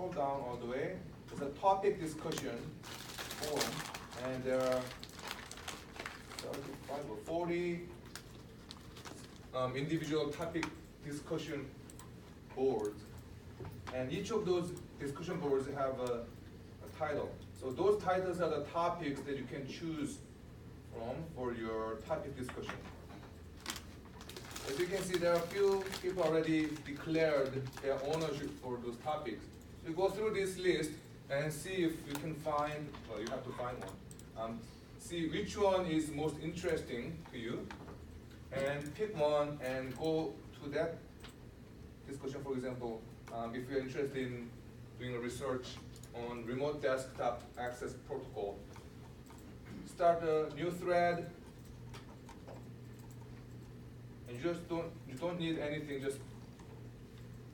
scroll down all the way. There's a topic discussion forum, and there are 35 or 40 individual topic discussion boards. And each of those discussion boards have a title. So those titles are the topics that you can choose from for your topic discussion. As you can see, there are a few people already declared their ownership for those topics. So you go through this list and see if you can find, well, you have to find one. See which one is most interesting to you, and pick one and go to that discussion. For example, if you're interested in doing a research on remote desktop access protocol, start a new thread, and you don't need anything, just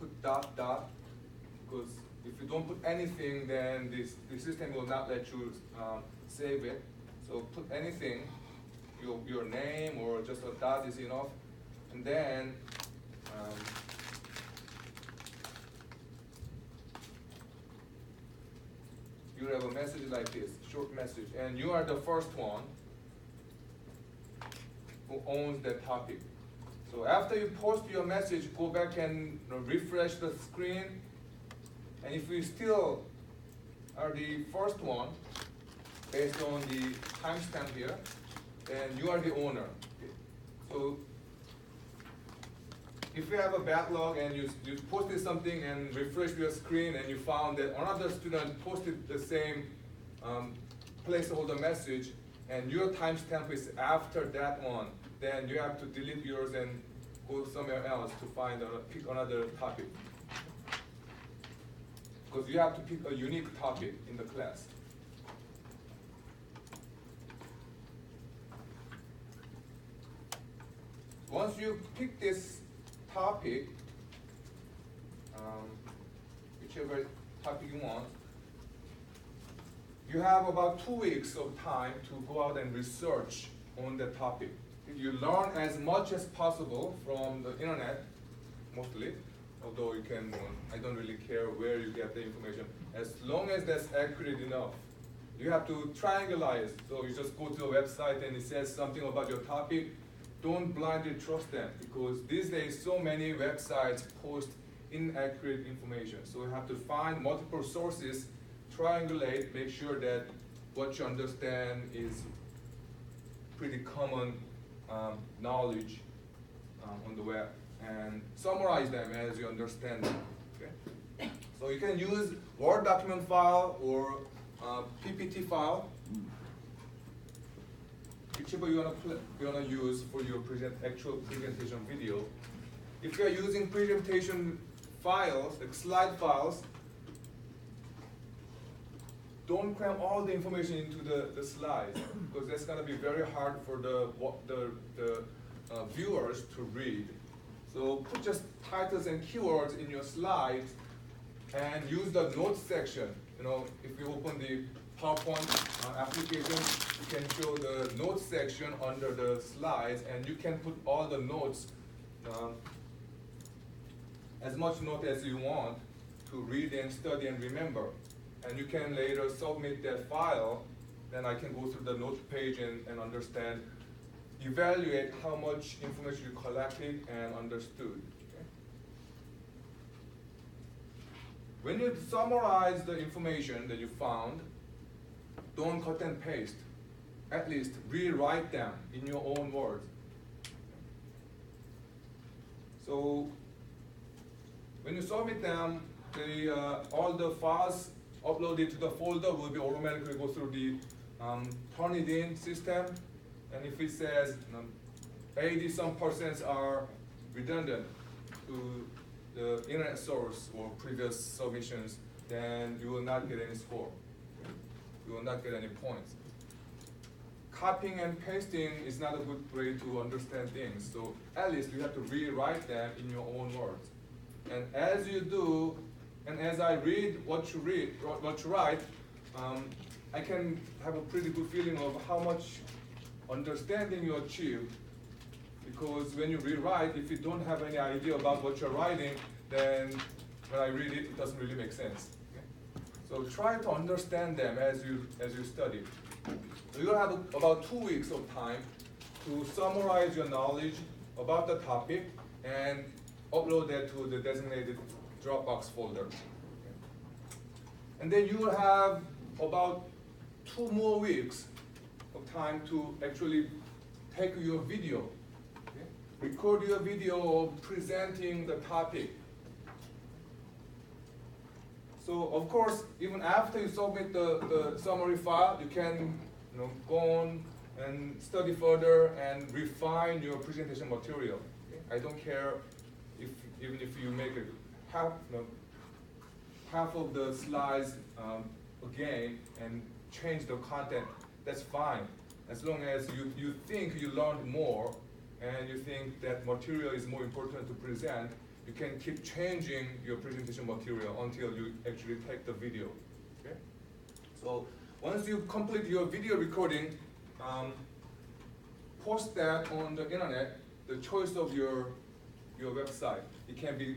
put ... because if you don't put anything, then the system will not let you save it. So put anything, your name or just a dot is enough, and then you have a message like this, short message, and you are the first one who owns that topic. So after you post your message, go back and refresh the screen, and if you still are the first one, based on the timestamp here, then you are the owner. Okay. So if you have a backlog and you posted something and refreshed your screen and you found that another student posted the same placeholder message and your timestamp is after that one, then you have to delete yours and go somewhere else to find pick another topic. Because you have to pick a unique topic in the class. Once you pick this topic, whichever topic you want, you have about 2 weeks of time to go out and research on the topic. You learn as much as possible from the internet, mostly, although you can, I don't really care where you get the information, as long as that's accurate enough. You have to triangulate, so you just go to a website and it says something about your topic. Don't blindly trust them, because these days so many websites post inaccurate information. So you have to find multiple sources, triangulate, make sure that what you understand is pretty common knowledge on the web, and summarize them as you understand them. Okay? So you can use Word document file or PPT file, whichever you wanna use for your actual presentation video. If you are using presentation files, like slide files, don't cram all the information into the slides, because that's gonna be very hard for the viewers to read. So put just titles and keywords in your slides and use the notes section. You know, if you open the PowerPoint application, you can show the notes section under the slides, and you can put all the notes, as much note as you want to read and study and remember. And you can later submit that file, then I can go through the notes page and understand, evaluate how much information you collected and understood. Okay? When you summarize the information that you found, don't cut and paste. At least rewrite them in your own words. So when you submit them, all the files uploaded to the folder will be automatically go through the Turnitin system. And if it says 80% are redundant to the internet source or previous submissions, then you will not get any score. You will not get any points. Copying and pasting is not a good way to understand things. So at least you have to rewrite them in your own words. And as you do, and as I read what you write, I can have a pretty good feeling of how much understanding you achieved. Because when you rewrite, if you don't have any idea about what you're writing, then when I read it, it doesn't really make sense. Okay? So try to understand them as you study. You will have about 2 weeks of time to summarize your knowledge about the topic and upload that to the designated Dropbox folder. And then you will have about 2 more weeks of time to actually take your video, okay? Record your video of presenting the topic. So of course, even after you submit the summary file, you can go on and study further and refine your presentation material. Okay? I don't care even if you make half of the slides again and change the content, that's fine. As long as you think you learned more and you think that material is more important to present, you can keep changing your presentation material until you actually take the video. Okay? So once you complete your video recording, post that on the internet, the choice of your website. It can be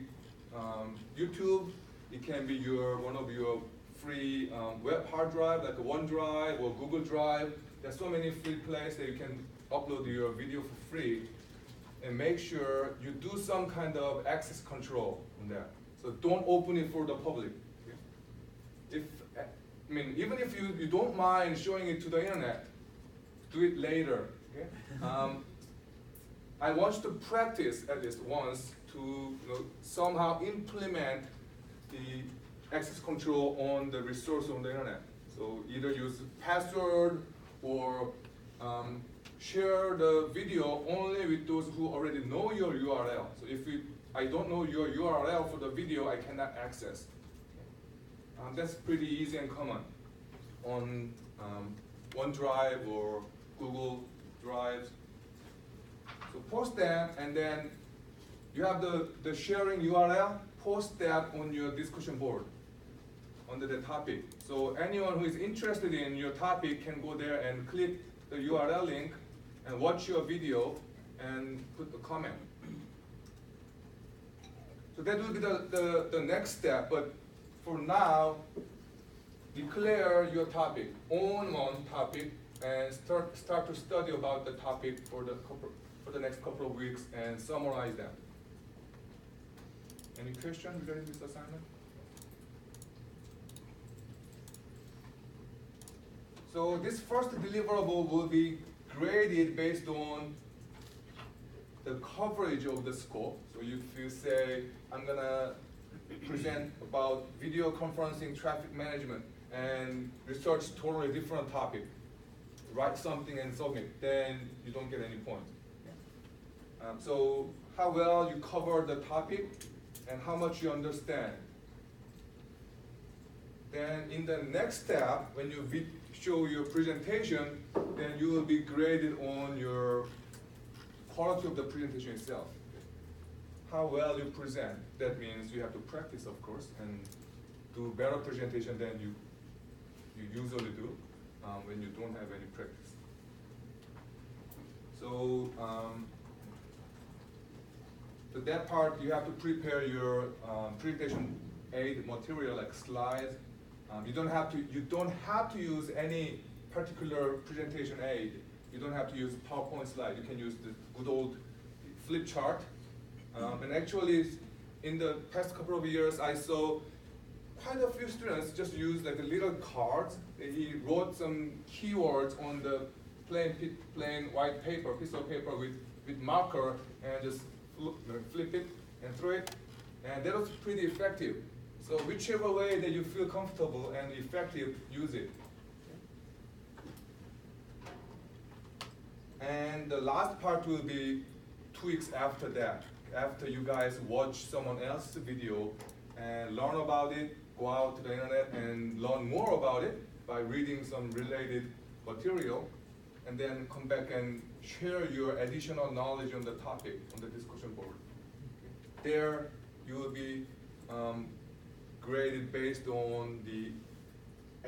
YouTube, it can be one of your free web hard drive, like a OneDrive or Google Drive. There's so many free places that you can upload your video for free. And make sure you do some kind of access control on that. So don't open it for the public. Okay? Even if you don't mind showing it to the internet, do it later. Okay? I want you to practice at least once to somehow implement the access control on the resource on the internet. So either use password or share the video only with those who already know your URL. So if I don't know your URL for the video, I cannot access. That's pretty easy and common on OneDrive or Google Drives. So post that, and then you have the sharing URL, post that on your discussion board under the topic. So anyone who is interested in your topic can go there and click the URL link and watch your video and put a comment. So that will be the next step, but for now, declare your topic, own one topic, and start to study about the topic for the next couple of weeks and summarize them. Any questions regarding this assignment? So this first deliverable will be graded based on the coverage of the scope. So if you say, I'm gonna present about video conferencing traffic management and research totally different topic, write something and submit, then you don't get any points. So how well you cover the topic and how much you understand. Then in the next step, when you show your presentation, then you will be graded on your quality of the presentation itself. How well you present, that means you have to practice, of course, and do better presentation than you usually do when you don't have any practice. So that part, you have to prepare your presentation aid material like slides. You don't have to use any particular presentation aid. You don't have to use PowerPoint slide. You can use the good old flip chart. And actually, in the past couple of years, I saw quite a few students just use like a little cards. He wrote some keywords on the plain white paper, piece of paper with marker, and just flip it and throw it. And that was pretty effective. So whichever way that you feel comfortable and effective, use it. And the last part will be 2 weeks after that. After you guys watch someone else's video and learn about it, go out to the internet and learn more about it by reading some related material, and then come back and share your additional knowledge on the topic on the discussion board. There you will be graded based on the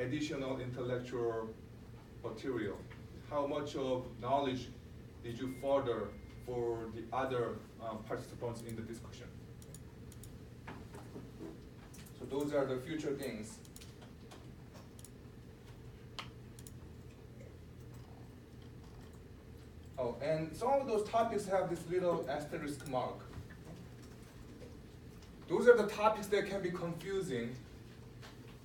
additional intellectual material. How much of knowledge did you further for the other participants in the discussion? So those are the future things. Oh, and some of those topics have this little asterisk mark. Those are the topics that can be confusing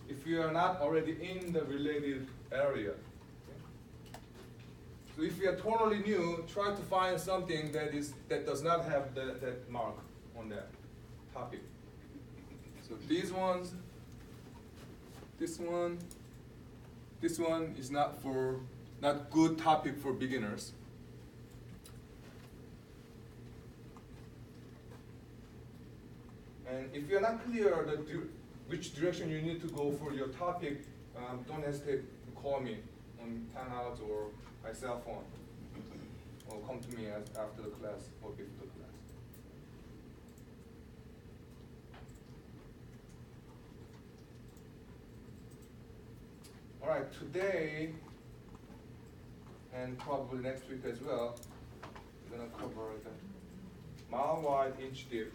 if you are not already in the related area. So if you are totally new, try to find something that does not have that mark on that topic. So these ones, this one is not good topic for beginners. And if you're not clear which direction you need to go for your topic, don't hesitate to call me on Hangouts or by cell phone, or come to me after the class or before the class. All right, today and probably next week as well, we're gonna cover the mile wide, inch deep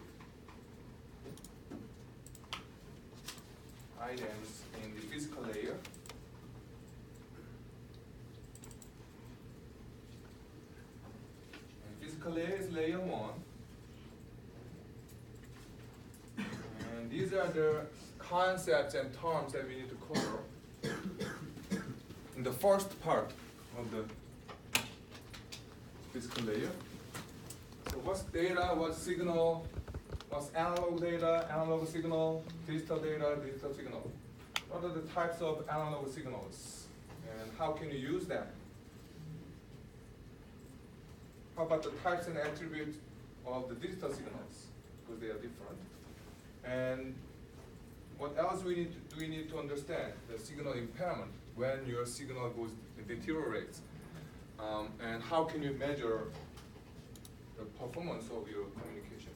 items in the physical layer. And physical layer is layer 1. And these are the concepts and terms that we need to cover in the first part of the physical layer. So what's data, what's signal, what's analog data, analog signal, digital data, digital signal. What are the types of analog signals and how can you use them? How about the types and attributes of the digital signals, because they are different. And what else do we need to understand? The signal impairment, when your signal deteriorates. And how can you measure the performance of your communication?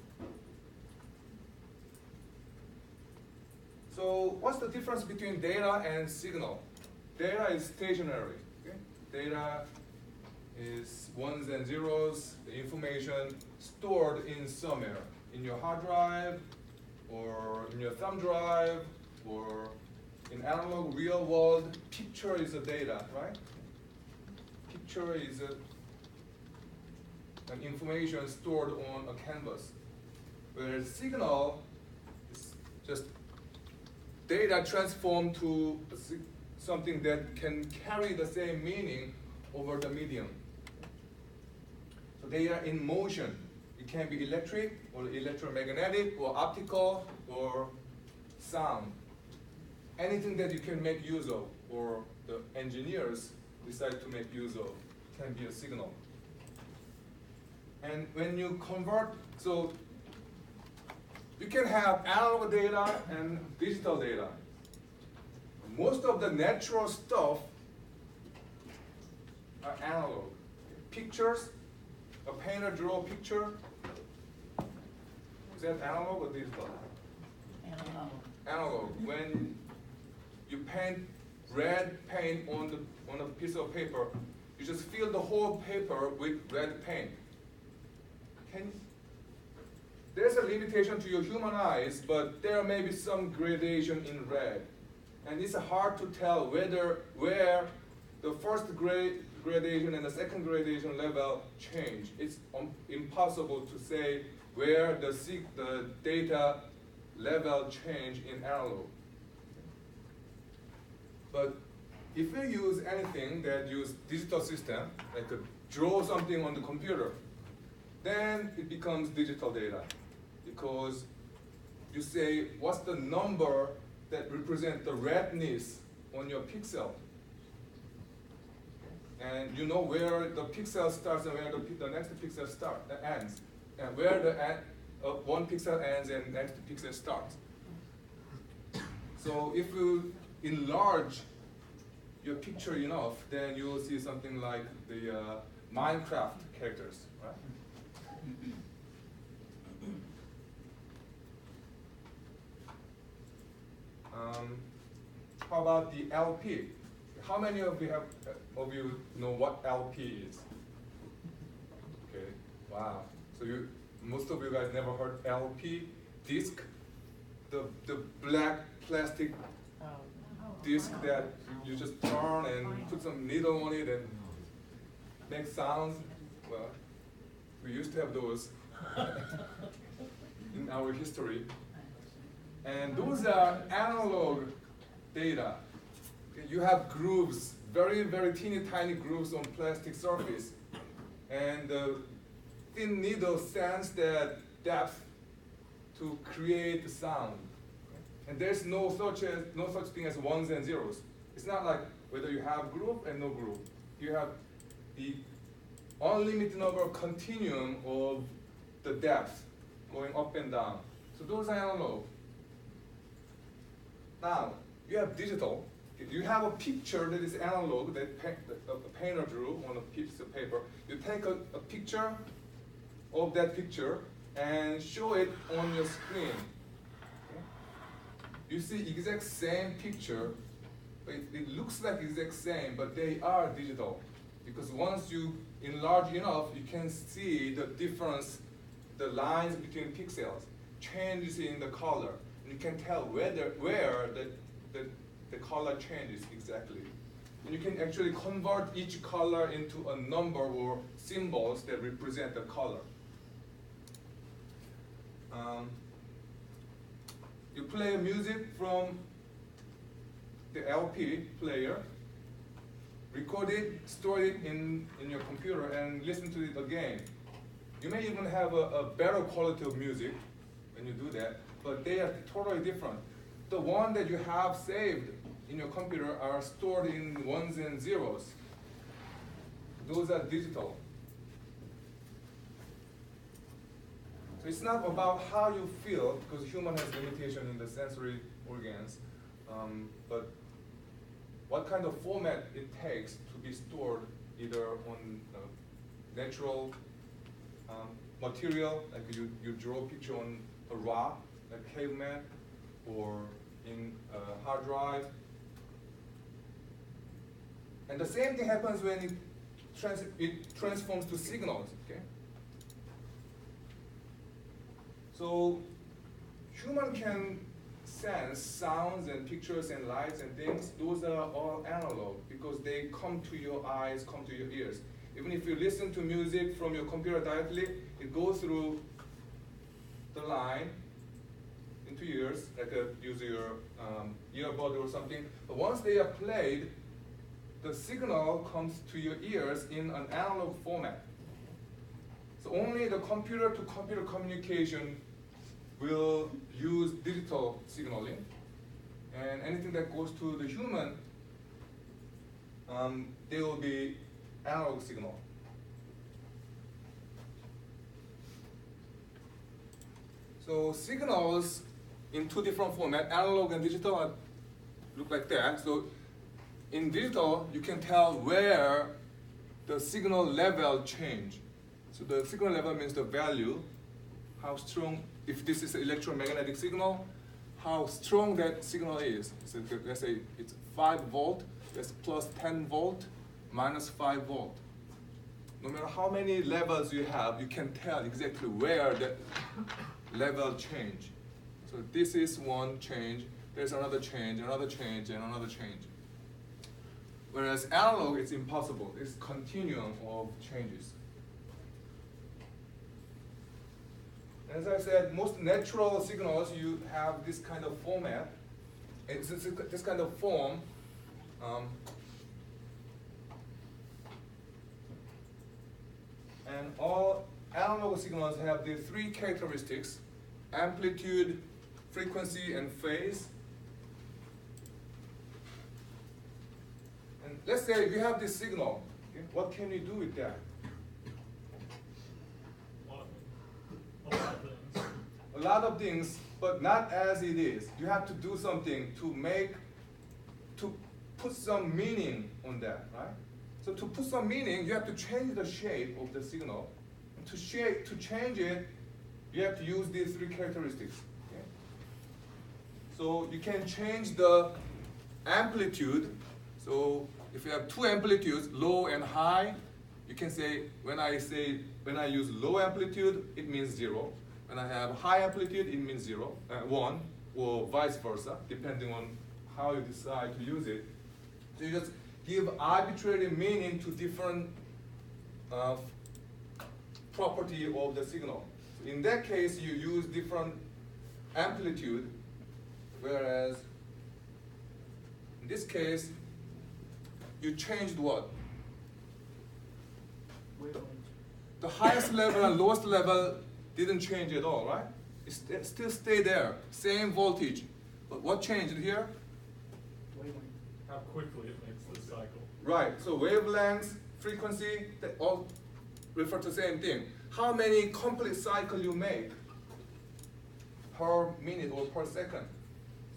So what's the difference between data and signal? Data is stationary. Okay? Data is ones and zeros, the information stored in somewhere, in your hard drive, or in your thumb drive, or in analog real world. Picture is a data, right? Picture is an information stored on a canvas, whereas signal is just data transformed to something that can carry the same meaning over the medium. So they are in motion. It can be electric or electromagnetic or optical or sound. Anything that you can make use of or the engineers decide to make use of can be a signal. And when you convert, so you can have analog data and digital data. Most of the natural stuff are analog. Pictures, a painter draw a picture. Is that analog or digital? Analog. Analog. When you paint red paint on a piece of paper, you just fill the whole paper with red paint. There's a limitation to your human eyes, but there may be some gradation in red. And it's hard to tell where the first gradation and the second gradation level change. It's impossible to say where the data level change in analog. But if you use anything that use digital system, like draw something on the computer, then it becomes digital data. Because you say, what's the number that represents the redness on your pixel? And you know where the pixel starts and where the next pixel ends. And where the one pixel ends and next pixel starts. So if you enlarge your picture enough, then you will see something like the Minecraft characters, right? How about the LP? How many of you know what LP is? Okay, wow. So most of you guys never heard LP disc, the black plastic disc that you just turn and put some needle on it and make sounds. Well, we used to have those in our history. And those are analog data. You have grooves, very, very teeny tiny grooves on plastic surface. And the thin needle sends that depth to create the sound. And there's no such thing as ones and zeros. It's not like whether you have groove and no groove. You have the unlimited number of continuum of the depth going up and down. So those are analog. Now, you have digital. You have a picture that is analog that a painter drew on a piece of paper. You take a picture of that picture and show it on your screen. Okay? You see exact same picture, but it looks like exact same, but they are digital. Because once you enlarge enough, you can see the difference, the lines between pixels, changes in the color. And you can tell where the color changes exactly. And you can actually convert each color into a number or symbols that represent the color. You play music from the LP player, record it, store it in your computer, and listen to it again. You may even have a better quality of music when you do that, but they are totally different. The one that you have saved in your computer are stored in ones and zeros. Those are digital. So it's not about how you feel, because human has limitation in the sensory organs, but what kind of format it takes to be stored either on natural material, like you draw a picture on a rock, like caveman, or in a hard drive. And the same thing happens when it transforms to signals, okay? So human can sense sounds and pictures and lights and things. Those are all analog because they come to your eyes, come to your ears. Even if you listen to music from your computer directly, it goes through the line into your ears, like use your earbud or something. But once they are played, the signal comes to your ears in an analog format. So only the computer-to-computer communication will use digital signaling, and anything that goes to the human, they will be analog signal. So signals in two different formats, analog and digital, look like that. So in digital, you can tell where the signal level change. So the signal level means the value, how strong, if this is an electromagnetic signal, how strong that signal is. So let's say it's 5 volt, that's plus 10 volt, minus 5 volt. No matter how many levels you have, you can tell exactly where that level change. So this is one change, there's another change, another change, and another change. Whereas analog, it's impossible. It's continuum of changes. As I said, most natural signals, you have this kind of format. It's this kind of form. And all analog signals have the 3 characteristics: amplitude, frequency, and phase. And let's say if you have this signal, okay, what can you do with that? A lot of things, but not as it is. You have to do something to put some meaning on that, right? So to put some meaning, you have to change the shape of the signal. To change it, you have to use these 3 characteristics. Okay? So you can change the amplitude. So if you have 2 amplitudes, low and high, you can say when I use low amplitude, it means 0. When I have high amplitude, it means 1, or vice versa, depending on how you decide to use it. So you just give arbitrary meaning to different property of the signal. In that case, you use different amplitude, whereas in this case, you changed what? The highest level and lowest level didn't change at all, right? It still stay there, same voltage. But what changed here? How quickly it makes the cycle. Right, so wavelength, frequency, they all refer to the same thing. How many complete cycle you make per minute or per second.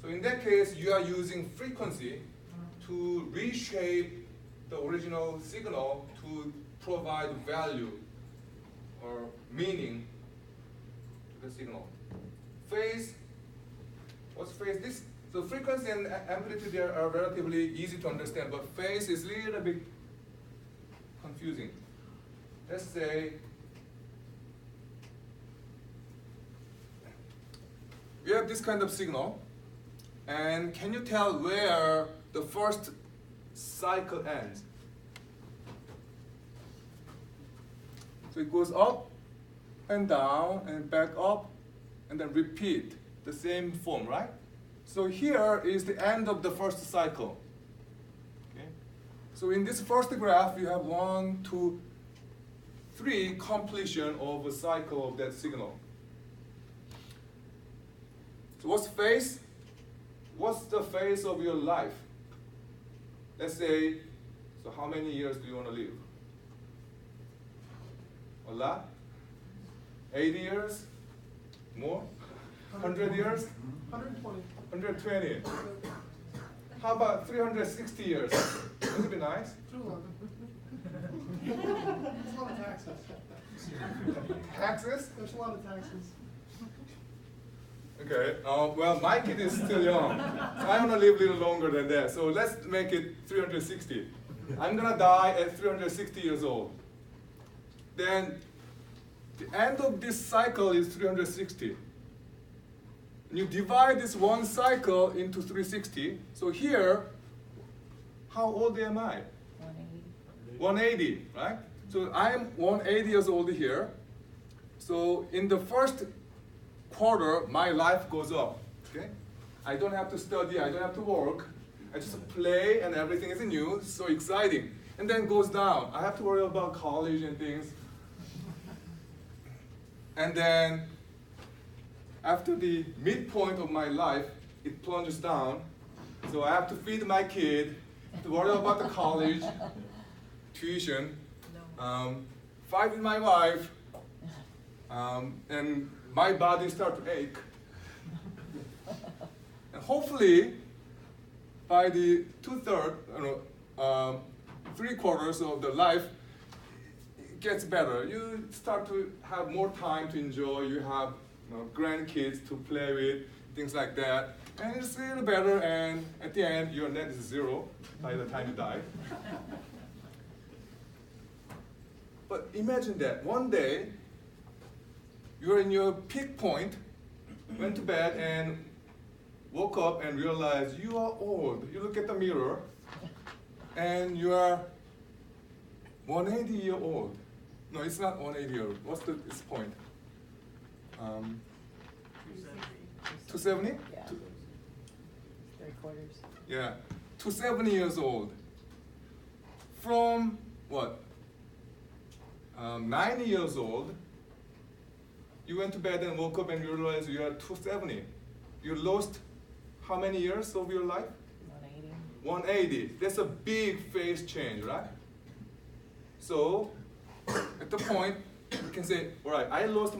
So in that case, you are using frequency to reshape the original signal to provide value or meaning to the signal. Phase, what's phase? So frequency and amplitude are relatively easy to understand, but phase is a little bit confusing. Let's say we have this kind of signal, and can you tell where the first cycle ends? So it goes up and down and back up and then repeat the same form, right? So here is the end of the first cycle. Okay? So in this first graph, you have 1, 2, 3 completion of a cycle of that signal. So what's phase? What's the phase of your life? Let's say, so how many years do you want to live? A lot? 80 years? More? 100 years? 120. 120. How about 360 years? Wouldn't it be nice? Too long. There's a lot of taxes. Taxes? There's a lot of taxes. Okay, well, my kid is still young, so I want to live a little longer than that. So let's make it 360. I'm going to die at 360 years old. Then the end of this cycle is 360. And you divide this one cycle into 360. So here, how old am I? 180. 180, right? So I'm 180 years old here. So in the first quarter, my life goes up, okay? I don't have to study, I don't have to work. I just play and everything is new, so exciting. And then goes down. I have to worry about college and things. And then after the midpoint of my life, it plunges down. So I have to feed my kid, to worry about the college, tuition, fight with my wife, and my body starts to ache. And hopefully, by the 3/4 of the life, it gets better. You start to have more time to enjoy. You have grandkids to play with, things like that. And it's a little better, and at the end, your net is 0 by the time you die. But imagine that one day, you're in your peak point, went to bed, and woke up and realized you are old. You look at the mirror, and you are 180-year-old. No, it's not 180-year-old. What's this point? 270? Yeah. 3/4. Yeah, 270 years old. From what? 90 years old, you went to bed and woke up and you realized you are 270. You lost how many years of your life? 180. 180. That's a big phase change, right? So, at the point, you can say, all right, I lost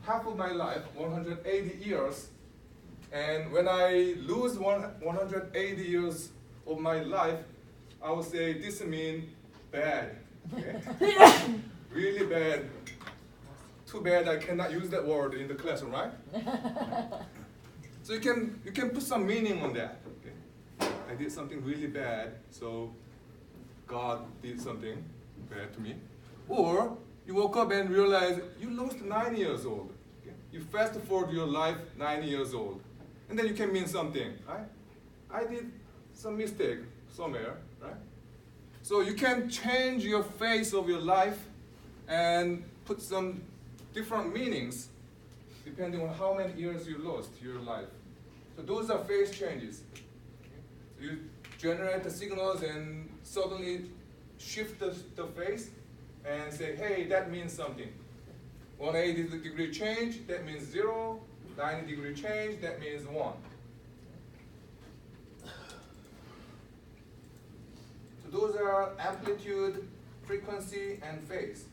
half of my life, 180 years, and when I lose 180 years of my life, I would say this means bad. Okay? Really bad. Too bad I cannot use that word in the classroom, right? So you can put some meaning on that. Okay? I did something really bad, so God did something bad to me. Or you woke up and realized you lost 9 years old. Okay? You fast forward your life 9 years old. And then you can mean something, right? I did some mistake somewhere, right? So you can change your phase of your life and put some different meanings depending on how many years you lost to your life. So those are phase changes. You generate the signals and suddenly shift the phase and say, hey, that means something. 180-degree change, that means 0. 90-degree change, that means 1. So those are amplitude, frequency, and phase.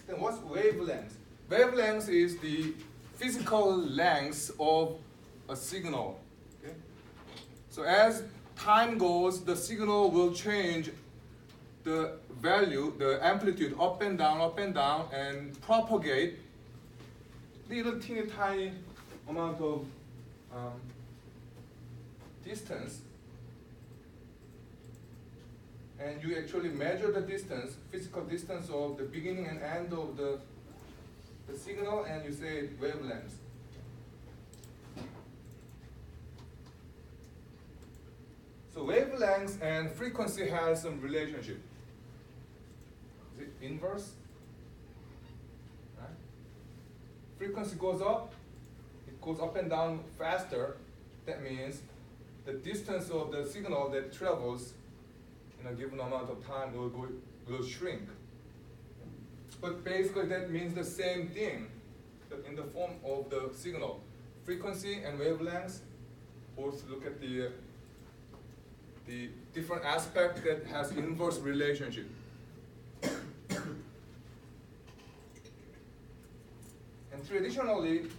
Then what's wavelength? Wavelength is the physical length of a signal. Okay? So as time goes, the signal will change the value, the amplitude up and down, and propagate little teeny tiny amount of distance. And you actually measure the distance, physical distance of the beginning and end of the signal, and you say wavelength. So wavelength and frequency has some relationship. Is it inverse? Right? Frequency goes up, it goes up and down faster. That means the distance of the signal that travels in a given amount of time will shrink. But basically that means the same thing in the form of the signal. Frequency and wavelength both look at the different aspect that has inverse relationship. And traditionally,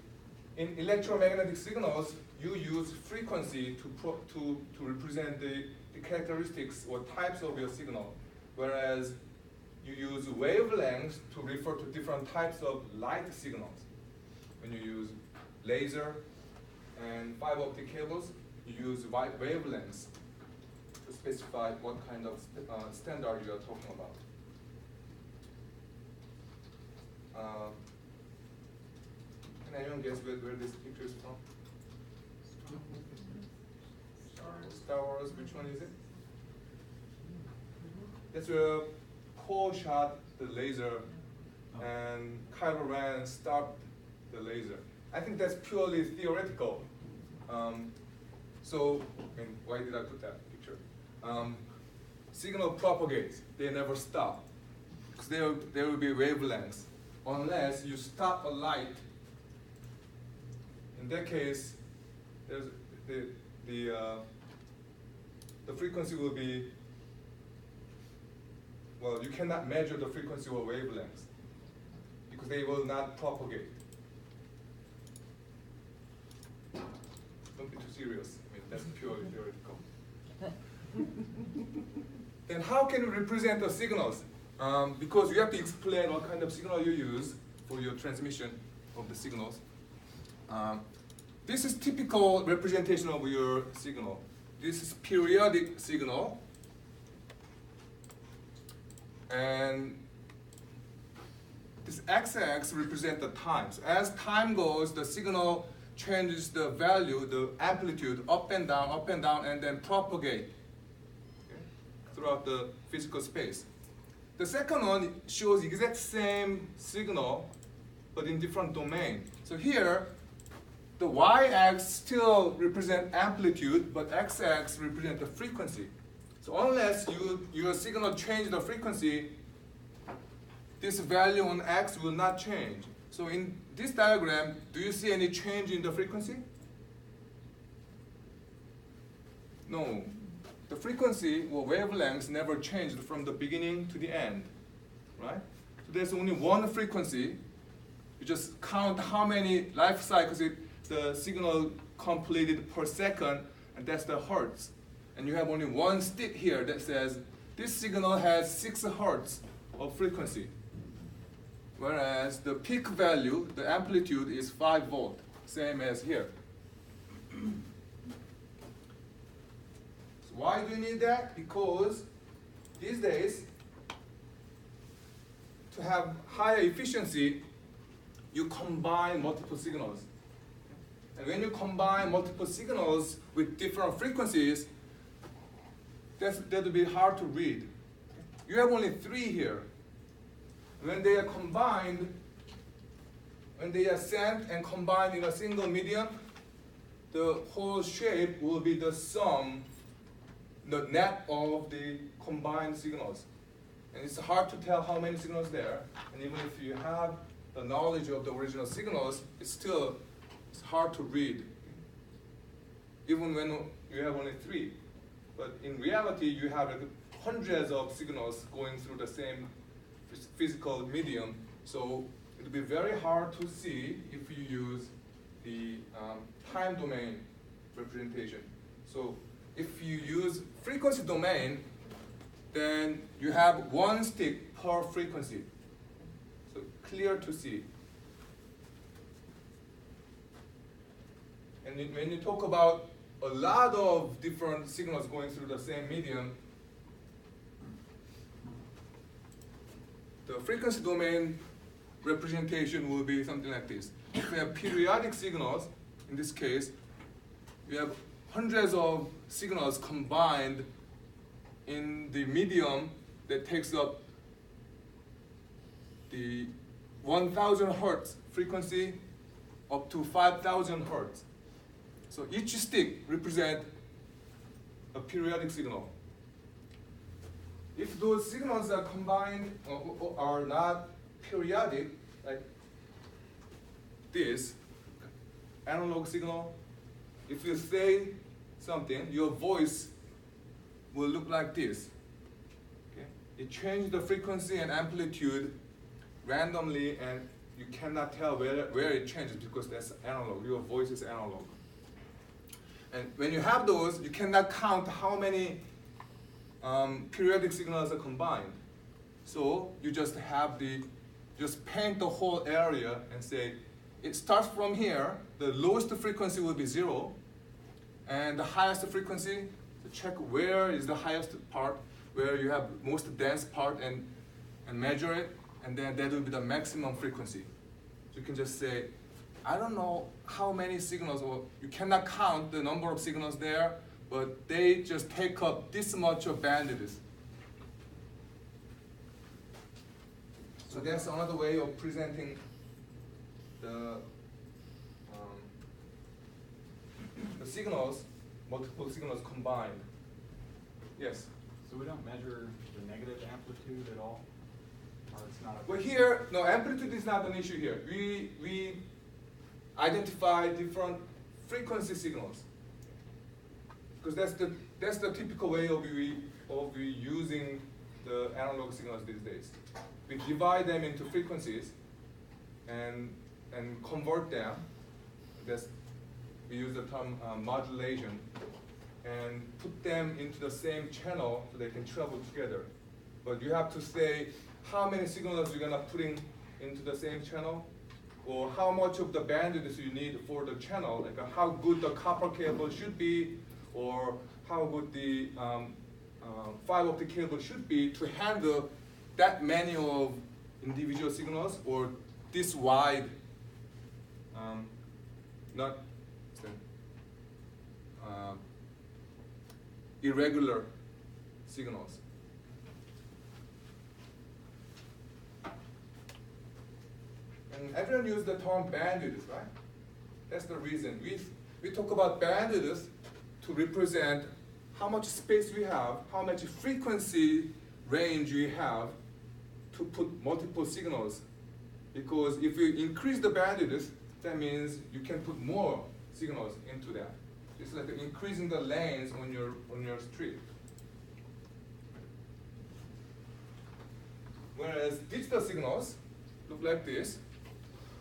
in electromagnetic signals, you use frequency to represent the characteristics or types of your signal, whereas you use wavelengths to refer to different types of light signals. When you use laser and fiber optic cables, you use wavelengths to specify what kind of standard you are talking about. Can anyone guess where this picture is from? Star Wars, which one is it? That's where Paul shot the laser and Kylo Ren stopped the laser. I think that's purely theoretical. So, why did I put that picture? Signal propagates, they never stop. Because there will be wavelengths. Unless you stop a light, in that case, there's the frequency will be, well, you cannot measure the frequency or wavelengths because they will not propagate. Don't be too serious. That's purely theoretical. Then how can you represent the signals? Because you have to explain what kind of signal you use for your transmission of the signals. This is typical representation of your signal. This is periodic signal. And this x-axis represents the time. So as time goes, the signal changes the value, the amplitude, up and down, and then propagate throughout the physical space. The second one shows the exact same signal, but in different domain. So here, the y-axis still represent amplitude, but x-axis represent the frequency. So unless your signal change the frequency, this value on x will not change. So in this diagram, do you see any change in the frequency? No. The frequency or wavelengths never changed from the beginning to the end, right? So there's only one frequency. You just count how many life cycles the signal completed per second, and that's the hertz. And you have only one stick here that says this signal has 6 hertz of frequency, whereas the peak value, the amplitude, is 5 volt, same as here. So why do you need that? Because these days, to have higher efficiency, you combine multiple signals. And when you combine multiple signals with different frequencies, that will be hard to read. You have only 3 here. When they are combined, when they are sent and combined in a single medium, the whole shape will be the sum, the net of the combined signals. And it's hard to tell how many signals there. And even if you have the knowledge of the original signals, it's hard to read, even when you have only 3. But in reality, you have like hundreds of signals going through the same physical medium. So it'll be very hard to see if you use the time domain representation. So if you use frequency domain, then you have one stick per frequency. So clear to see. And when you talk about a lot of different signals going through the same medium, the frequency domain representation will be something like this. If we have periodic signals, in this case, we have hundreds of signals combined in the medium that takes up the 1,000 hertz frequency up to 5,000 hertz. So each stick represents a periodic signal. If those signals are combined or are not periodic, like this analog signal, if you say something, your voice will look like this. Okay? It changes the frequency and amplitude randomly, and you cannot tell where it changes because that's analog. Your voice is analog. And when you have those, you cannot count how many periodic signals are combined. So you just paint the whole area and say, it starts from here, the lowest frequency will be 0, and the highest frequency, so check where is the highest part, where you have most dense part, and measure it, and then that will be the maximum frequency. So you can just say, I don't know how many signals, or you cannot count the number of signals there, but they just take up this much of bandwidth. So that's another way of presenting the signals, multiple signals combined. Yes? So we don't measure the negative amplitude at all? Or it's not a... Well, here, no, amplitude is not an issue here. We identify different frequency signals, because that's the typical way of using the analog signals these days. We divide them into frequencies and convert them. We use the term modulation, and put them into the same channel so they can travel together. But you have to say how many signals you're gonna put into the same channel, or how much of the bandwidth you need for the channel, like how good the copper cable should be, or how good the fiber optic cable should be to handle that many of individual signals, or this wide, irregular signals. And everyone uses the term bandwidth, right? That's the reason. We talk about bandwidth to represent how much space we have, how much frequency range we have to put multiple signals. Because if you increase the bandwidth, that means you can put more signals into that. It's like increasing the lanes on your street. Whereas digital signals look like this.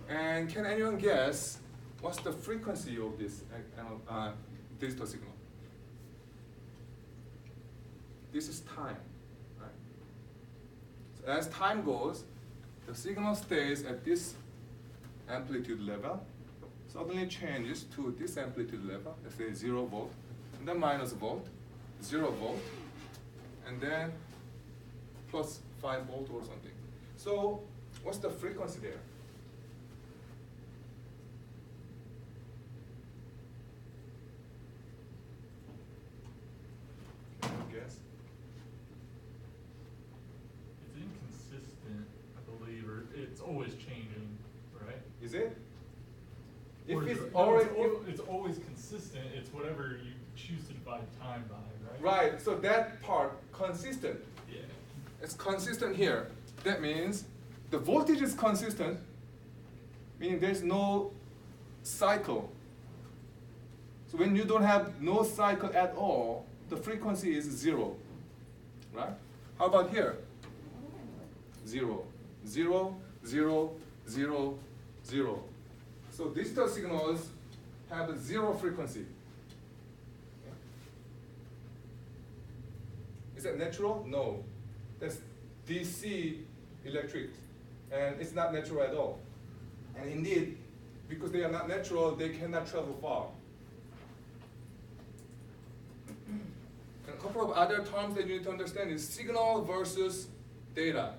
And can anyone guess what's the frequency of this digital signal? This is time, right? So as time goes, the signal stays at this amplitude level, suddenly changes to this amplitude level, let's say 0 volt, and then minus volt, 0 volt, and then plus 5 volt or something. So what's the frequency there? Guess? It's inconsistent, I believe, or it's always changing, right? Is it? If Or it's no, already it's always consistent, it's whatever you choose to divide time by, right? right, so that part consistent. Yeah. It's consistent here. That means the voltage is consistent, meaning there's no cycle. So when you don't have no cycle at all, the frequency is 0, right? How about here? 0, 0, 0, 0, 0. So digital signals have a 0 frequency. Is that natural? No. That's DC electric, and it's not natural at all. And indeed, because they are not natural, they cannot travel far. And a couple of other terms that you need to understand is signal versus data.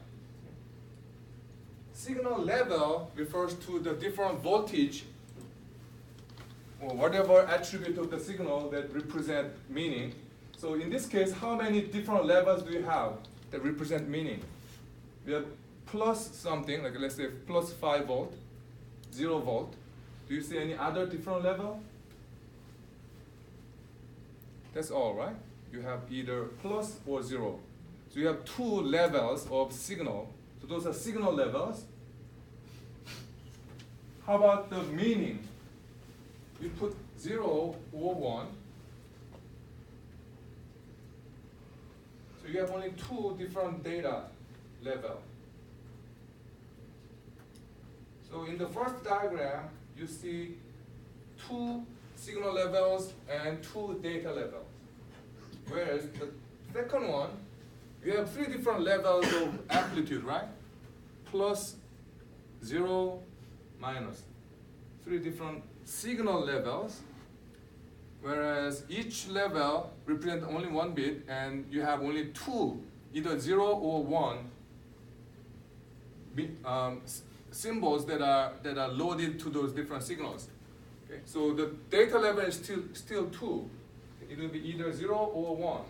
Signal level refers to the different voltage or whatever attribute of the signal that represent meaning. So in this case, how many different levels do you have that represent meaning? We have plus something, like let's say plus 5 volt, 0 volt. Do you see any other different level? That's all, right? You have either plus or 0. So you have 2 levels of signal. So those are signal levels. How about the meaning? You put 0 or 1. So you have only 2 different data level. So in the first diagram, you see 2 signal levels and 2 data levels. Whereas the second one, you have 3 different levels of amplitude, right? Plus, 0, minus. 3 different signal levels, whereas each level represents only 1 bit, and you have only 2, either 0 or 1 symbols that are loaded to those different signals. Okay? So the data level is still 2. It will be either 0 or 1.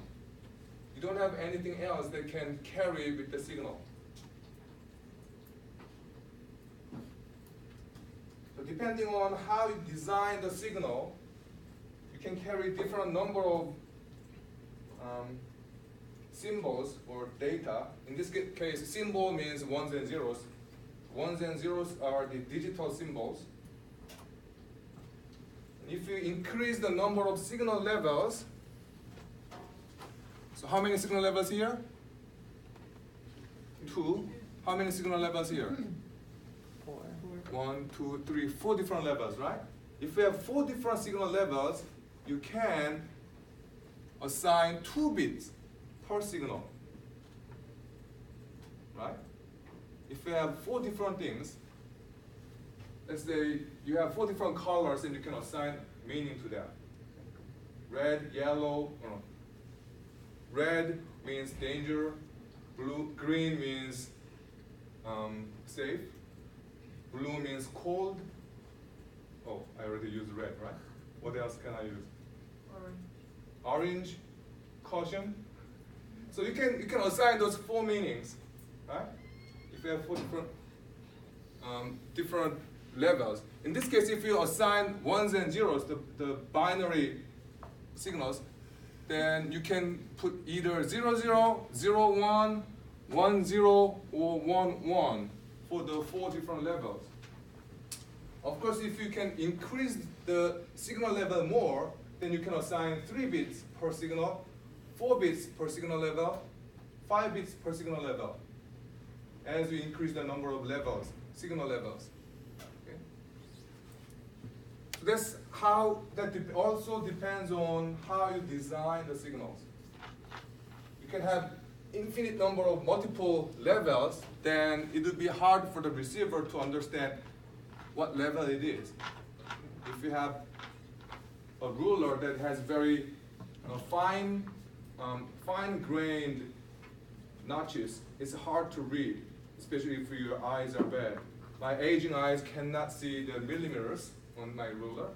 You don't have anything else that can carry with the signal. So depending on how you design the signal, you can carry different number of symbols or data. In this case, symbol means ones and zeros. Ones and zeros are the digital symbols. If you increase the number of signal levels, so how many signal levels here? 2. How many signal levels here? 4. 1, 2, 3, 4 different levels, right? If you have 4 different signal levels, you can assign 2 bits per signal, right? If you have 4 different things, let's say you have 4 different colors and you can assign meaning to them. Red, yellow, red means danger, green means safe, blue means cold. Oh, I already used red, right? What else can I use? Orange, caution. So you can assign those 4 meanings, right? If you have 4 different levels. In this case, if you assign ones and zeros, the binary signals, then you can put either 0, 0, 0, 1, 1, 0, or 1, 1 for the 4 different levels. Of course, if you can increase the signal level more, then you can assign 3 bits per signal, 4 bits per signal level, 5 bits per signal level, as you increase the number of levels, signal levels. Okay? So that's how, also depends on how you design the signals. You can have infinite number of multiple levels, then it would be hard for the receiver to understand what level it is. If you have a ruler that has very fine-grained notches, it's hard to read, especially if your eyes are bad. My aging eyes cannot see the millimeters on my ruler,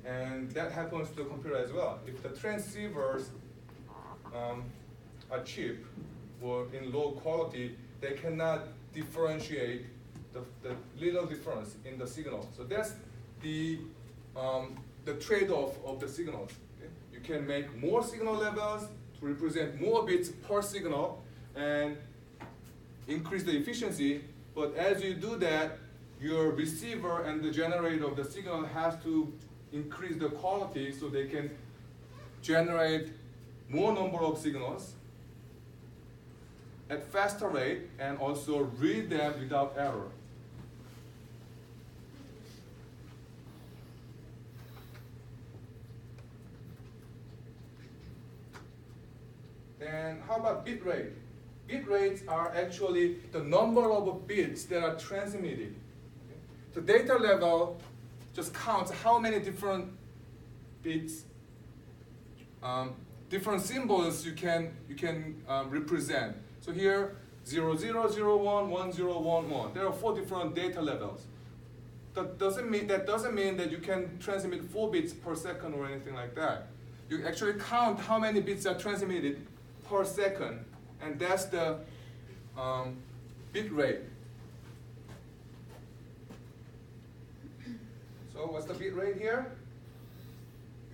and that happens to the computer as well. If the transceivers are cheap or in low quality, they cannot differentiate the little difference in the signal. So that's the trade-off of the signals. Okay? You can make more signal levels to represent more bits per signal and increase the efficiency, but as you do that, your receiver and the generator of the signal has to increase the quality so they can generate more number of signals at faster rate and also read them without error. Then how about bit rate? Bit rates are actually the number of bits that are transmitted. Okay? The data level just counts how many different bits, different symbols you can represent. So here, 0001, 1011. There are 4 different data levels. That doesn't mean that you can transmit 4 bits per second or anything like that. You actually count how many bits are transmitted per second, and that's the bit rate. So what's the bit rate here?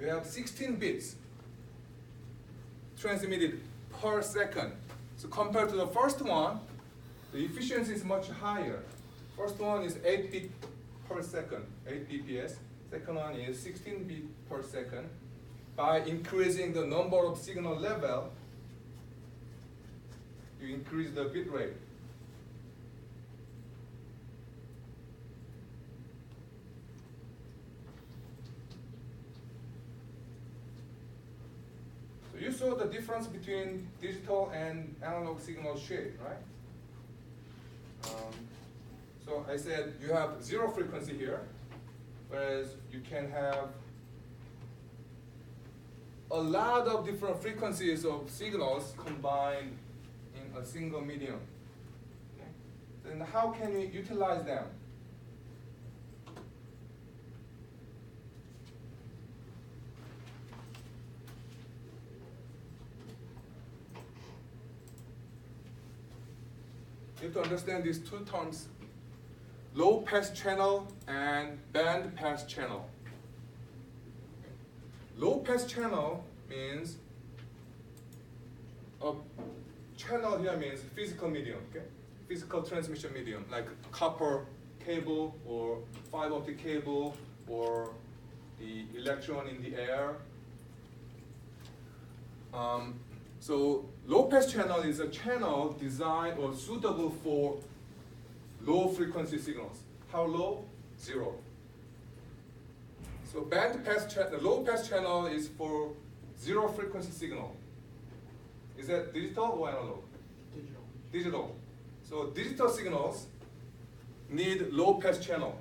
You have 16 bits transmitted per second. So compared to the first one, the efficiency is much higher. First one is 8 bit per second, 8 bps. Second one is 16 bit per second. By increasing the number of signal level, you increase the bit rate. So you saw the difference between digital and analog signal shape, right? So I said you have 0 frequency here, whereas you can have a lot of different frequencies of signals combined in a single medium. Okay? Then how can we utilize them? You have to understand these 2 terms, low pass channel and band pass channel. Low pass channel means a channel here means physical medium, okay? Physical transmission medium, like copper cable or fiber optic cable or the electron in the air. So low pass channel is a channel designed or suitable for low frequency signals. How low? 0. So band pass the low pass channel is for 0 frequency signal. Is that digital or analog? Digital. Digital. So digital signals need low pass channel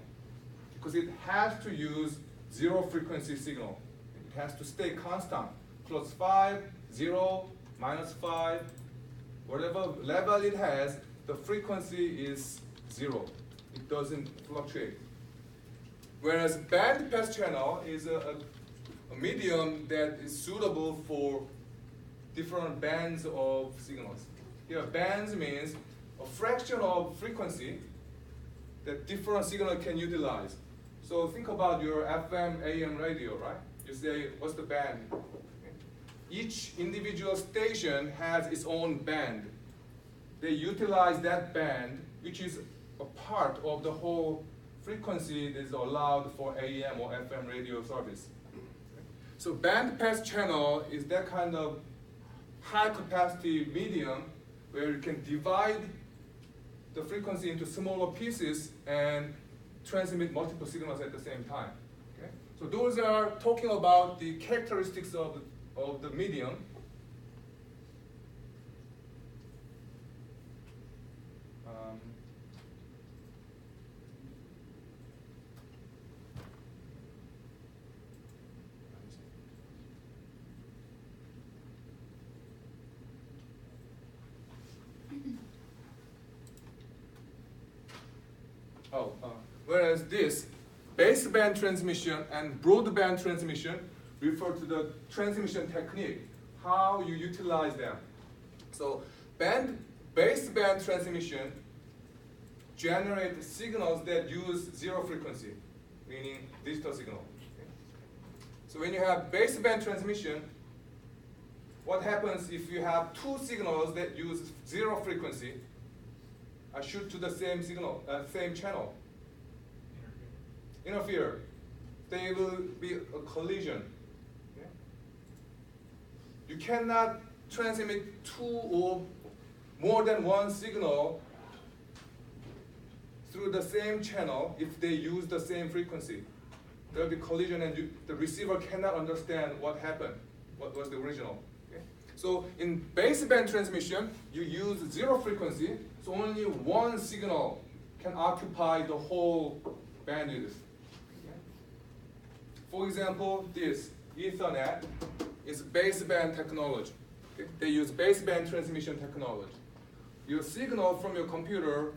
because it has to use 0 frequency signal. It has to stay constant. +5, 0, -5, whatever level it has, the frequency is 0. It doesn't fluctuate. Whereas band pass channel is a medium that is suitable for different bands of signals. Here, bands means a fraction of frequency that different signal can utilize. So think about your FM, AM radio, right? You say, what's the band? Each individual station has its own band. They utilize that band, which is a part of the whole frequency that is allowed for AM or FM radio service. So band pass channel is that kind of high capacity medium where you can divide the frequency into smaller pieces and transmit multiple signals at the same time. Okay? So those are talking about the characteristics of the medium. Whereas this baseband transmission and broadband transmission refer to the transmission technique, how you utilize them. So baseband transmission generate signals that use zero frequency, meaning digital signal. So when you have baseband transmission, what happens if you have two signals that use zero frequency shoot to the same signal, same channel? Interfere. There will be a collision. Okay? You cannot transmit two or more than one signal through the same channel if they use the same frequency. There will be collision and the receiver cannot understand what happened, what was the original. Okay? So in baseband transmission, you use zero frequency, so only one signal can occupy the whole bandwidth. Okay? For example, this Ethernet is baseband technology. Okay? They use baseband transmission technology. Your signal from your computer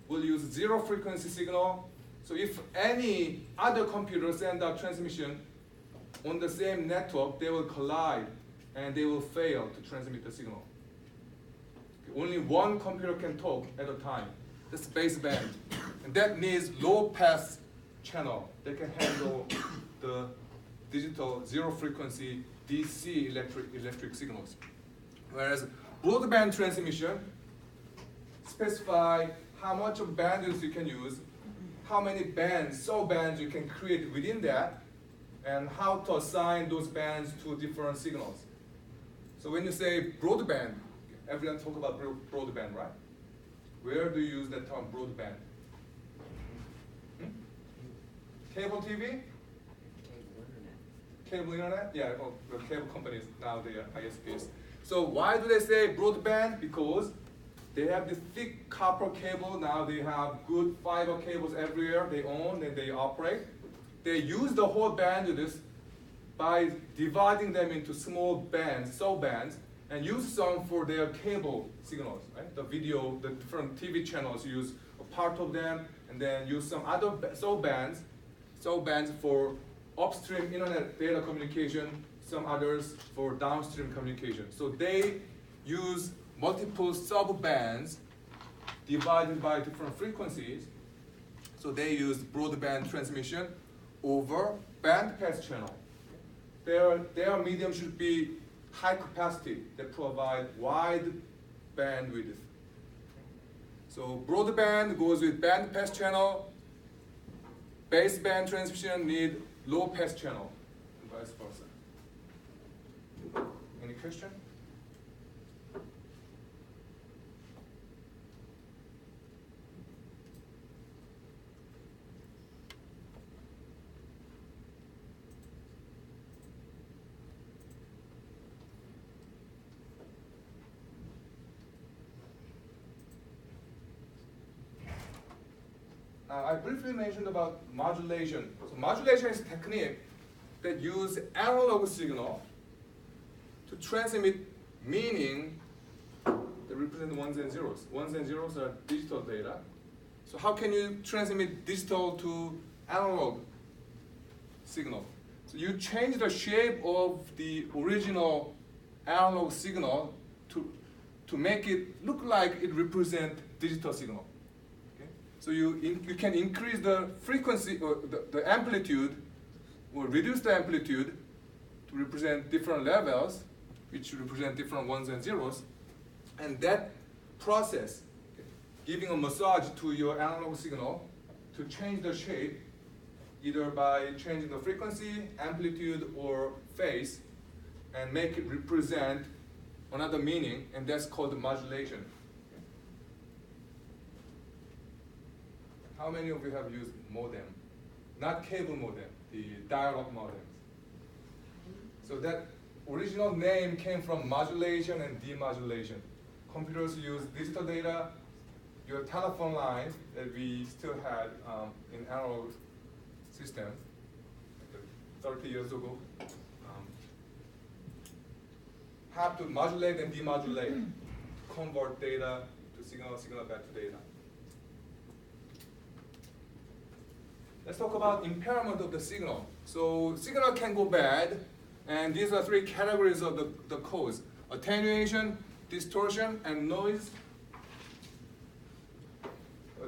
will use zero frequency signal. So if any other computer send out transmission on the same network, they will collide and they will fail to transmit the signal. Okay, only one computer can talk at a time. That's baseband. And that needs low pass channel that can handle the digital zero frequency DC electric signals. Whereas broadband transmission specify how much of bandwidth you can use, how many bands, bands you can create within that, and how to assign those bands to different signals. So when you say broadband, everyone talk about broadband, right? Where do you use that term broadband? Cable TV? Cable internet? Yeah, well, the cable companies now they are ISPs. So why do they say broadband? Because they have this thick copper cable. Now they have good fiber cables everywhere they own and they operate. They use the whole bandwidth by dividing them into small bands, bands, and use some for their cable signals. Right? The video, the different TV channels use a part of them, and then use some other bands for upstream internet data communication, some others for downstream communication. So they use multiple sub-bands divided by different frequencies. So they use broadband transmission over bandpass channel. Their medium should be high capacity that provide wide bandwidth. So broadband goes with bandpass channel. Baseband transmission need low pass channel, and vice versa. Any question? I briefly mentioned about modulation. So modulation is a technique that use analog signal to transmit meaning that represent ones and zeros. Ones and zeros are digital data. So how can you transmit digital to analog signal? So you change the shape of the original analog signal to make it look like it represents digital signal. So you can increase the frequency or the amplitude or reduce the amplitude to represent different levels, which represent different ones and zeros. And that process, giving a massage to your analog signal to change the shape, either by changing the frequency, amplitude, or phase, and make it represent another meaning, and that's called modulation. How many of you have used modem? Not cable modem, the dial-up modems. So that original name came from modulation and demodulation. Computers use digital data. Your telephone lines that we still had in analog system 30 years ago have to modulate and demodulate to convert data to signal back to data. Let's talk about impairment of the signal. So signal can go bad, and these are three categories of the cause: attenuation, distortion, and noise.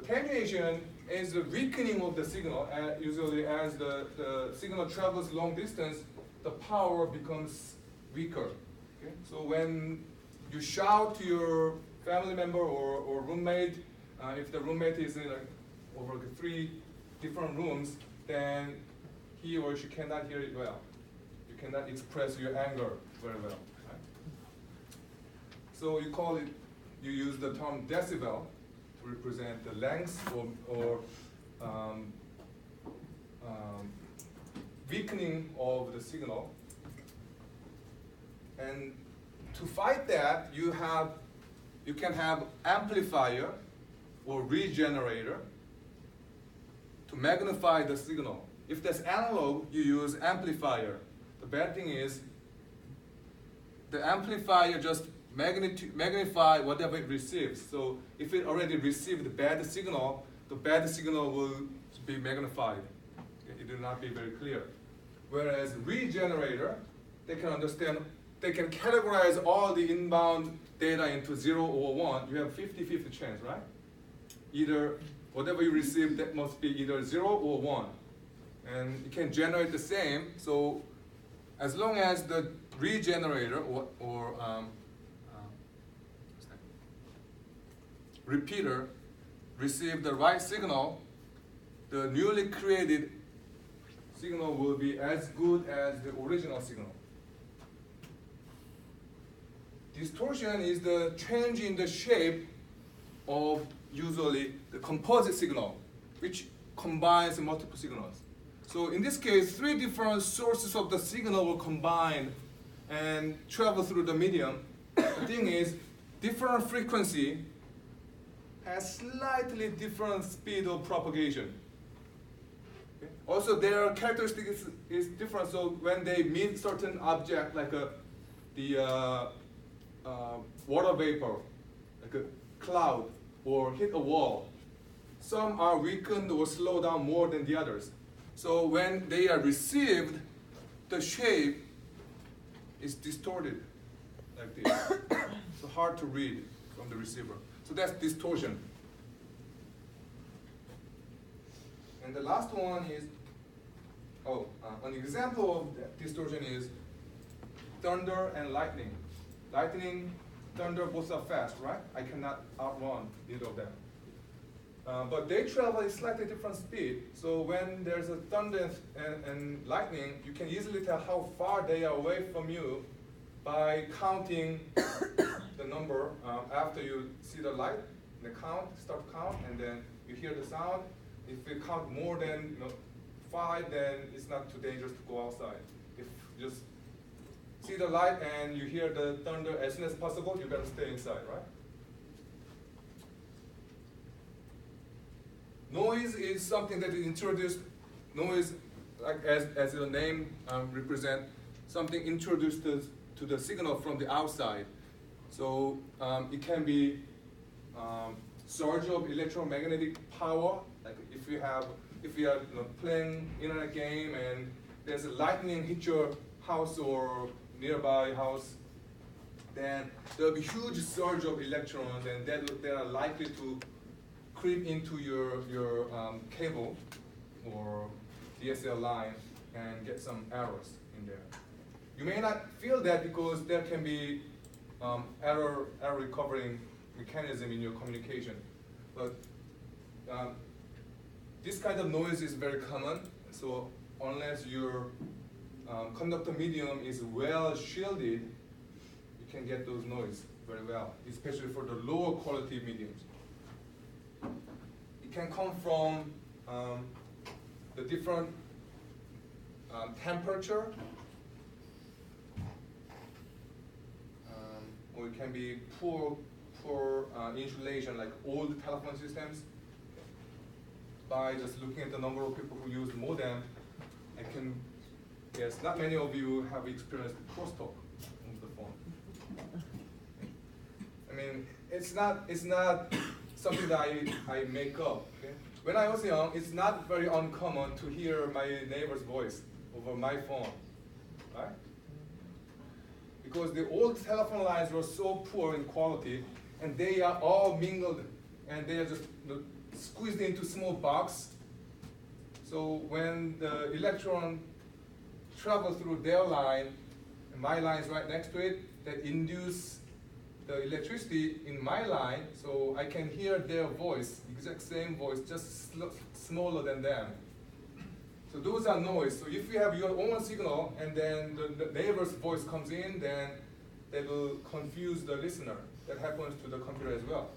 attenuation is the weakening of the signal. Usually as the signal travels long distance, the power becomes weaker. Okay? So when you shout to your family member or roommate, if the roommate is in over 3 different rooms, then he or she cannot hear it well. You cannot express your anger very well. Right? So you use the term decibel to represent the length or weakening of the signal. And to fight that, you can have amplifier or regenerator to magnify the signal. If that's analog, you use amplifier. The bad thing is the amplifier just magnify whatever it receives. So if it already received the bad signal will be magnified. It will not be very clear. Whereas regenerator, they can categorize all the inbound data into 0 or 1. You have 50-50 chance, right? Either whatever you receive, that must be either 0 or 1. And you can generate the same. So as long as the regenerator or repeater receive the right signal, the newly created signal will be as good as the original signal. Distortion is the change in the shape of usually the composite signal, which combines multiple signals. So in this case, 3 different sources of the signal will combine and travel through the medium. The thing is, different frequency has slightly different speed of propagation. Okay? Also, their characteristics is different. So when they meet certain object, like the water vapor, like a cloud, or hit a wall, some are weakened or slowed down more than the others. So when they are received, the shape is distorted like this. So hard to read from the receiver. So that's distortion. And the last one is, an example of that distortion is thunder and lightning. Lightning, thunder, both are fast, right? I cannot outrun either of them. But they travel at slightly different speed. So when there's a thunder and lightning, you can easily tell how far they are away from you by counting the number after you see the light, the start to count, and then you hear the sound. If you count more than 5, then it's not too dangerous to go outside. If you just see the light and you hear the thunder as soon as possible, you better stay inside, right? Noise is something that is introduced. Noise, like as the name represent, something introduced to the signal from the outside. So it can be surge of electromagnetic power. Like if you are playing internet game and there's a lightning hit your house or nearby house, then there will be huge surge of electrons, and they are likely to creep into your cable or DSL line and get some errors in there. You may not feel that because there can be error recovering mechanism in your communication, but this kind of noise is very common. So unless your conductor medium is well shielded, you can get those noise very well, especially for the lower quality mediums. It can come from the different temperature, or it can be poor insulation, like old telephone systems. By just looking at the number of people who use modem, I can guess not many of you have experienced crosstalk on the phone. I mean, it's not something that I make up. Okay? When I was young, it's not very uncommon to hear my neighbor's voice over my phone, right? Because the old telephone lines were so poor in quality, and they are all mingled, and they are just squeezed into small box. So when the electron travels through their line, and my line is right next to it, that induce the electricity in my line, so I can hear their voice, exact same voice, just smaller than them. So those are noise. So if you have your own signal and then the neighbor's voice comes in, then they will confuse the listener. That happens to the computer as well.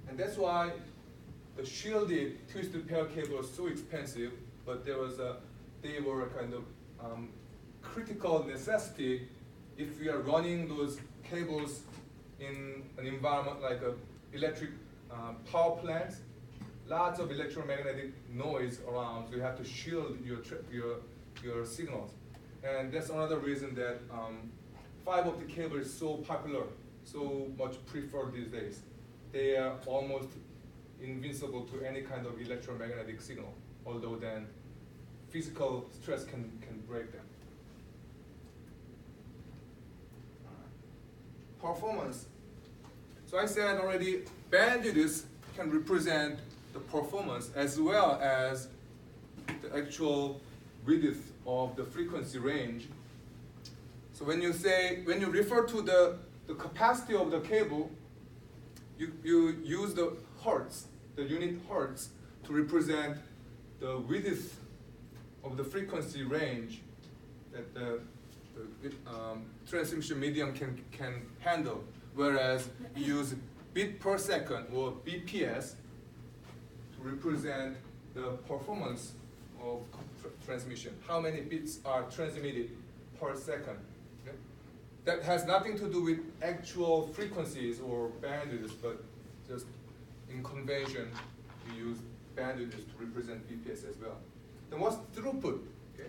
And that's why the shielded twisted pair cable is so expensive, but they were a kind of critical necessity if we are running those cables in an environment like a electric power plant. Lots of electromagnetic noise around, so you have to shield your signals. And that's another reason that fiber optic cable is so popular, so much preferred these days. They are almost invincible to any kind of electromagnetic signal, although then physical stress can break them. Performance. So I said already, bandwidth can represent the performance as well as the actual width of the frequency range. So when you refer to the capacity of the cable, you use the hertz, the unit hertz, to represent the width of the frequency range that the transmission medium can handle, whereas you use bit per second, or BPS, to represent the performance of transmission. How many bits are transmitted per second? Okay? That has nothing to do with actual frequencies or bandwidth, but just in convention, we use bandwidth to represent BPS as well. Then what's throughput? Okay?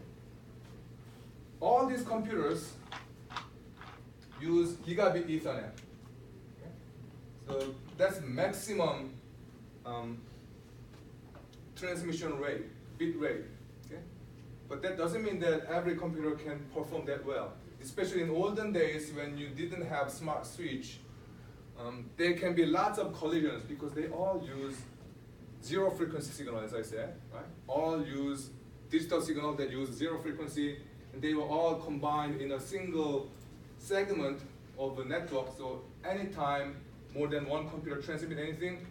All these computers use gigabit Ethernet. Okay? So that's maximum transmission rate, bit rate. Okay? But that doesn't mean that every computer can perform that well. Especially in olden days when you didn't have smart switch, there can be lots of collisions because they all use zero frequency signal, as I said, right? All use digital signal that use zero frequency, and they were all combined in a single segment of the network. So anytime more than one computer transmit anything,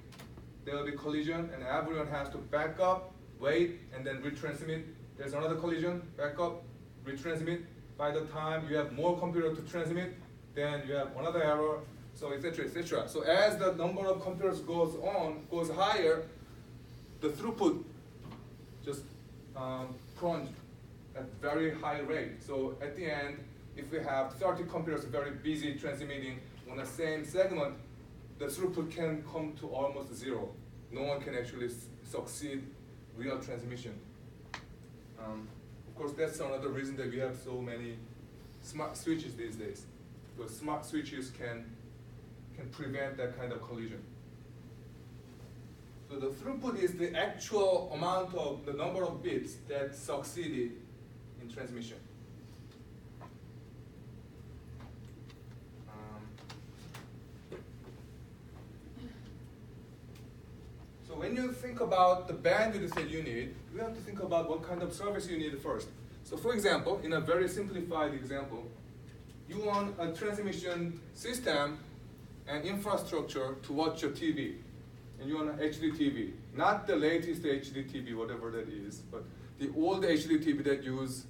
there will be collision, and everyone has to back up, wait, and then retransmit. There's another collision, back up, retransmit. By the time you have more computer to transmit, then you have another error, so etc., etc. So as the number of computers goes higher, the throughput just plunge at very high rate. So at the end, if we have 30 computers very busy transmitting on the same segment, the throughput can come to almost zero. No one can actually succeed real transmission. Of course, that's another reason that we have so many smart switches these days, because smart switches can prevent that kind of collision. So the throughput is the actual amount of the number of bits that succeeded in transmission. So when you think about the bandwidth that you need, you have to think about what kind of service you need first. So for example, in a very simplified example, you want a transmission system and infrastructure to watch your TV. And you want an HD TV, not the latest HD TV, whatever that is, but the old HD TV that use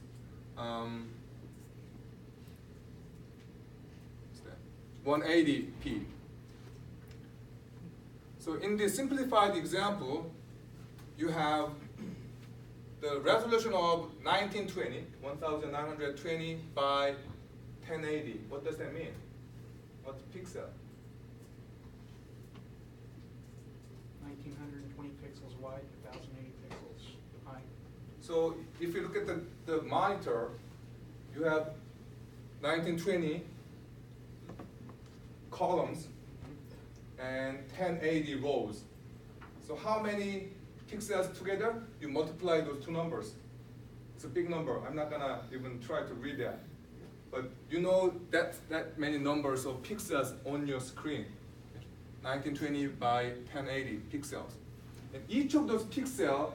180p. So in the simplified example, you have the resolution of 1920 by 1080. What does that mean? What's pixel? 1920 pixels wide, 1080 pixels high. So if you look at the monitor, you have 1920 columns and 1080 rows. So how many pixels together? You multiply those two numbers. It's a big number. I'm not gonna even try to read that. But you know that many numbers of pixels on your screen. 1920 by 1080 pixels. And each of those pixels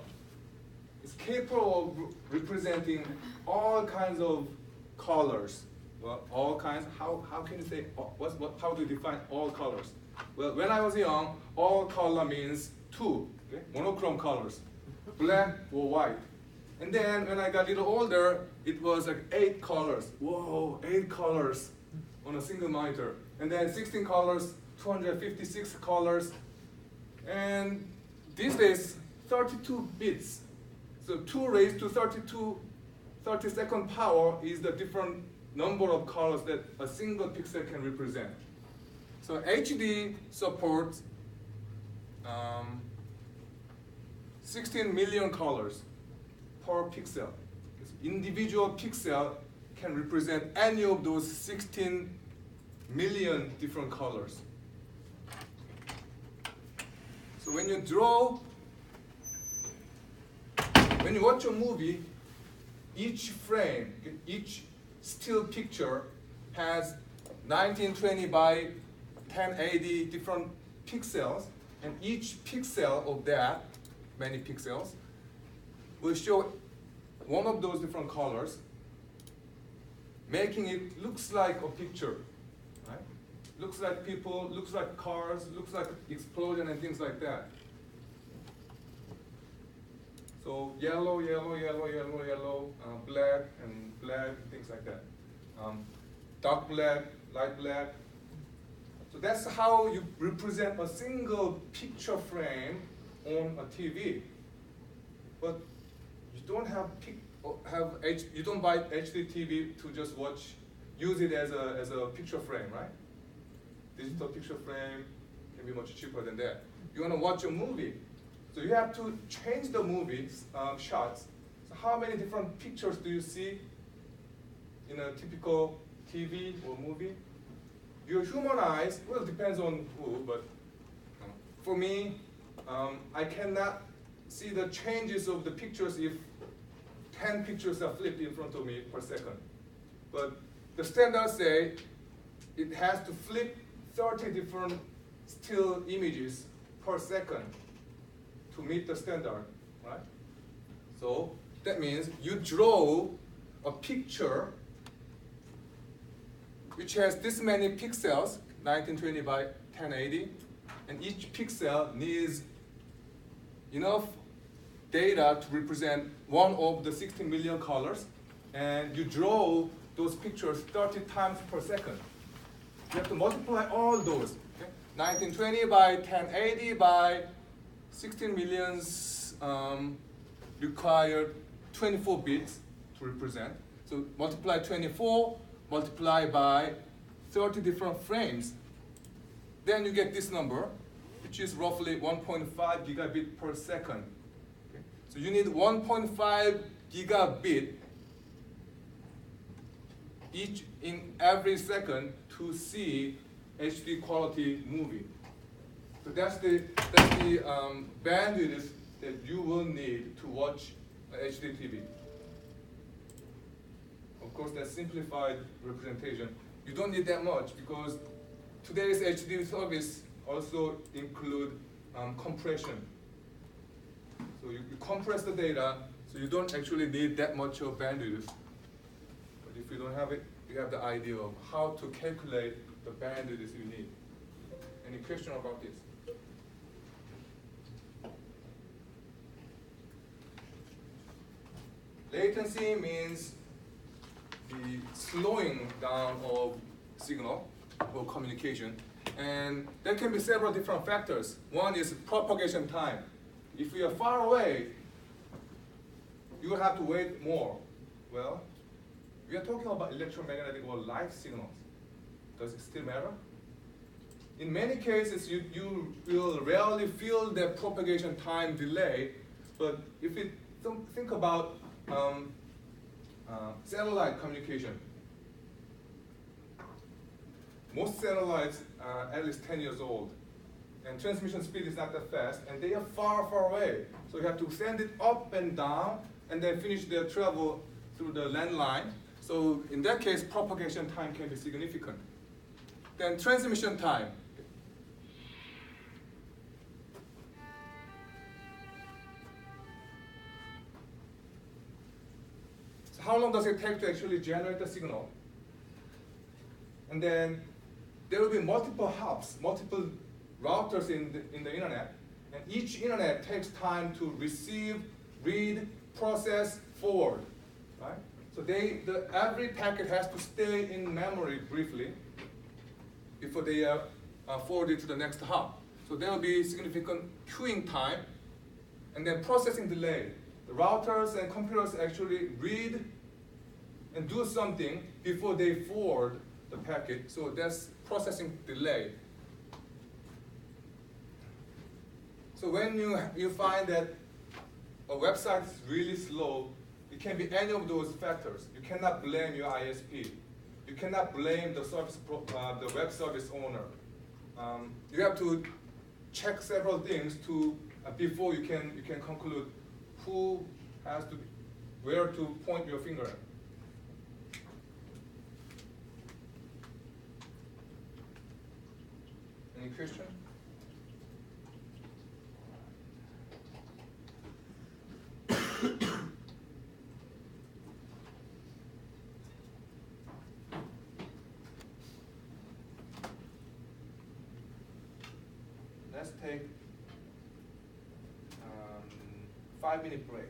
is capable of representing all kinds of colors. Well, all kinds, how can you say, how do you define all colors? Well, when I was young, all color means two, okay? Monochrome colors, black or white. And then when I got a little older, it was like 8 colors. Whoa, 8 colors on a single monitor. And then 16 colors, 256 colors. And these days, 32 bits. So 2 raised to 32/32 power is the different number of colors that a single pixel can represent. So HD supports 16 million colors per pixel. Individual pixel can represent any of those 16 million different colors. So when you watch a movie, each frame, each still picture has 1920 by 1080 different pixels, and each pixel of that, many pixels, will show one of those different colors, making it looks like a picture, right? Looks like people, looks like cars, looks like explosion and things like that. So yellow, yellow, yellow, yellow, yellow, black and black, things like that. Dark black, light black. So that's how you represent a single picture frame on a TV. But you don't you don't buy HD TV to just use it as a picture frame, right? Digital picture frame can be much cheaper than that. You want to watch a movie, so you have to change the movie shots. So how many different pictures do you see in a typical TV or movie? Your human eyes, well, it depends on who, but for me, I cannot see the changes of the pictures if 10 pictures are flipped in front of me per second. But the standards say it has to flip 30 different still images per second to meet the standard, right? So that means you draw a picture which has this many pixels, 1920 by 1080, and each pixel needs enough data to represent one of the 16 million colors, and you draw those pictures 30 times per second. You have to multiply all those. Okay? 1920 by 1080 by 16 millions require 24 bits to represent. So multiply 24, multiply by 30 different frames. Then you get this number, which is roughly 1.5 gigabit per second. Okay? So you need 1.5 gigabit each in every second to see HD quality movie. So that's the bandwidth that you will need to watch HD TV. Of course, that's simplified representation. You don't need that much because today's HD service also include compression. So you compress the data, so you don't actually need that much of bandwidth. But if you don't have it, you have the idea of how to calculate the bandwidth you need. Any question about this? Latency means the slowing down of signal or communication. And there can be several different factors. One is propagation time. If we are far away, you will have to wait more. Well, we are talking about electromagnetic or light signals. Does it still matter? In many cases, you will rarely feel the propagation time delay, but if you think about satellite communication, most satellites are at least 10 years old, and transmission speed is not that fast, and they are far, far away. So you have to send it up and down, and then finish their travel through the landline. So in that case, propagation time can be significant. Then transmission time. how long does it take to actually generate the signal? And then there will be multiple hubs, multiple routers in the internet, and each internet takes time to receive, read, process, forward, right? So every packet has to stay in memory briefly before they are forwarded to the next hub. So there will be significant queuing time and then processing delay. The routers and computers actually read and do something before they forward the packet. So that's processing delay. So when you find that a website is really slow, it can be any of those factors. You cannot blame your ISP. You cannot blame the the web service owner. You have to check several things before you can conclude where to point your finger at. Any question? Let's take 5-minute break.